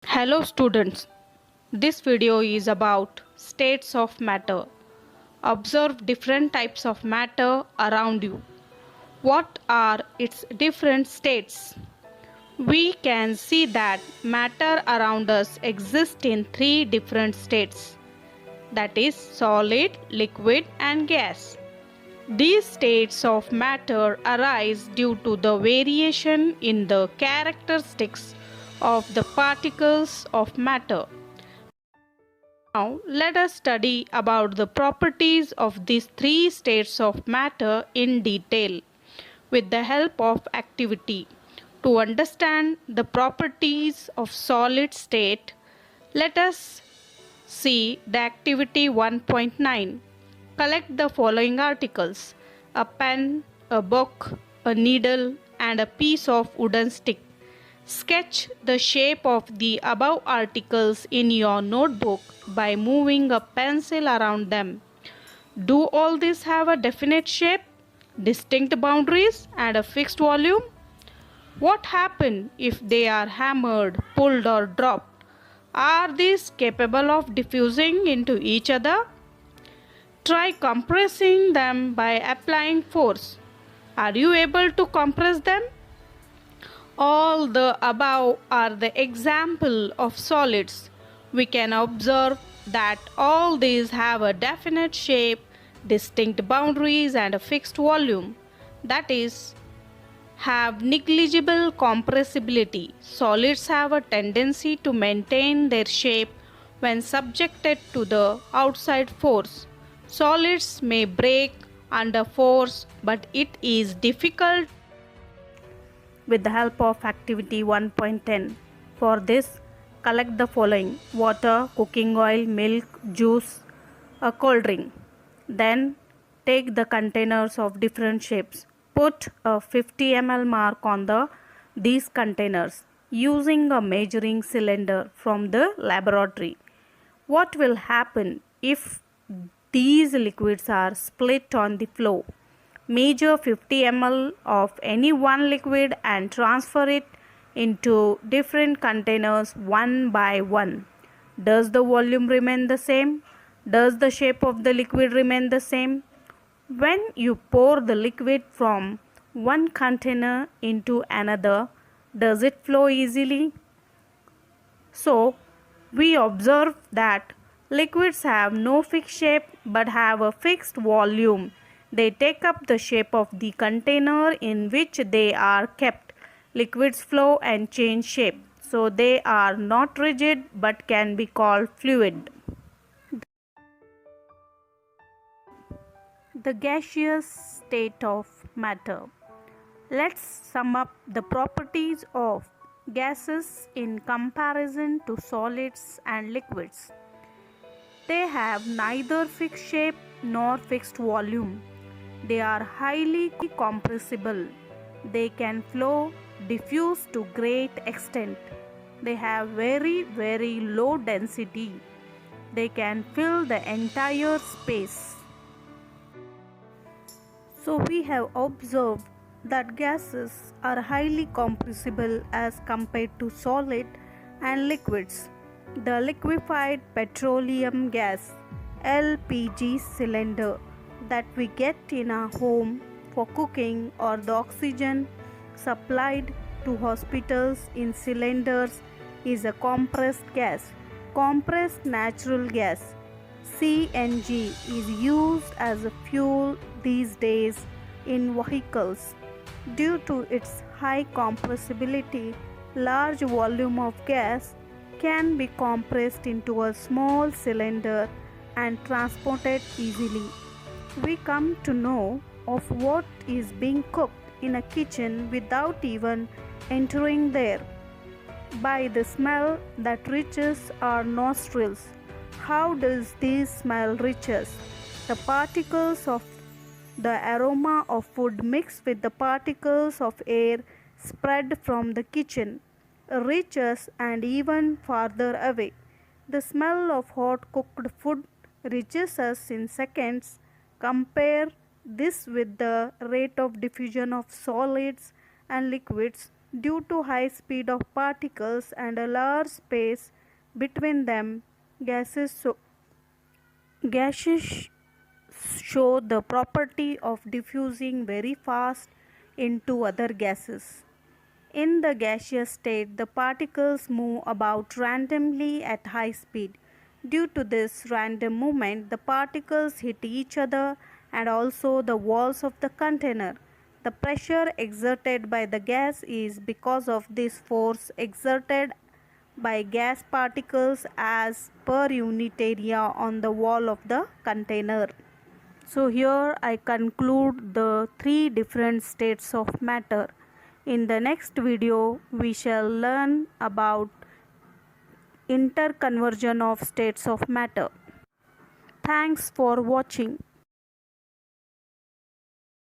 Hello students, this video is about states of matter. Observe different types of matter around you. What are its different states? We can see that matter around us exists in three different states, that is solid, liquid and gas. These states of matter arise due to the variation in the characteristics of the particles of matter. Now, let us study about the properties of these three states of matter in detail with the help of activity. To understand the properties of solid state, let us see the activity 1.9. Collect the following articles: a pen, a book, a needle, and a piece of wooden stick. Sketch the shape of the above articles in your notebook by moving a pencil around them. Do all these have a definite shape, distinct boundaries, and a fixed volume? What happens if they are hammered, pulled, or dropped? Are these capable of diffusing into each other? Try compressing them by applying force. Are you able to compress them? All the above are the example of solids. We can observe that all these have a definite shape, distinct boundaries and a fixed volume. That is, have negligible compressibility. Solids have a tendency to maintain their shape when subjected to the outside force. Solids may break under force, but it is difficult with the help of activity 1.10. For this, collect the following: water, cooking oil, milk, juice, a cold drink. Then take the containers of different shapes. Put a 50 ml mark on these containers using a measuring cylinder from the laboratory. What will happen if these liquids are split on the floor? Measure 50 ml of any one liquid and transfer it into different containers one by one. Does the volume remain the same? Does the shape of the liquid remain the same? When you pour the liquid from one container into another, does it flow easily? So, we observe that liquids have no fixed shape but have a fixed volume. They take up the shape of the container in which they are kept. Liquids flow and change shape, so they are not rigid but can be called fluid. The gaseous state of matter. Let's sum up the properties of gases in comparison to solids and liquids. They have neither fixed shape nor fixed volume. They are highly compressible. They can flow, diffuse to great extent. They have very low density. They can fill the entire space. So we have observed that gases are highly compressible as compared to solid and liquids. The liquefied petroleum gas LPG cylinder that we get in our home for cooking, or the oxygen supplied to hospitals in cylinders, is a compressed gas. Compressed natural gas CNG is used as a fuel these days in vehicles. Due to its high compressibility, large volume of gas can be compressed into a small cylinder and transported easily. We come to know of what is being cooked in a kitchen without even entering there, by the smell that reaches our nostrils. How does this smell reach us? The particles of the aroma of food mix with the particles of air spread from the kitchen, reach us and even farther away. The smell of hot cooked food reaches us in seconds. Compare this with the rate of diffusion of solids and liquids Due to high speed of particles and a large space between them, gases show the property of diffusing very fast into other gases. In the gaseous state, the particles move about randomly at high speed. Due to this random movement, the particles hit each other and also the walls of the container. The pressure exerted by the gas is because of this force exerted by gas particles as per unit area on the wall of the container. So here I conclude the three different states of matter. In the next video, we shall learn about interconversion of states of matter. Thanks for watching.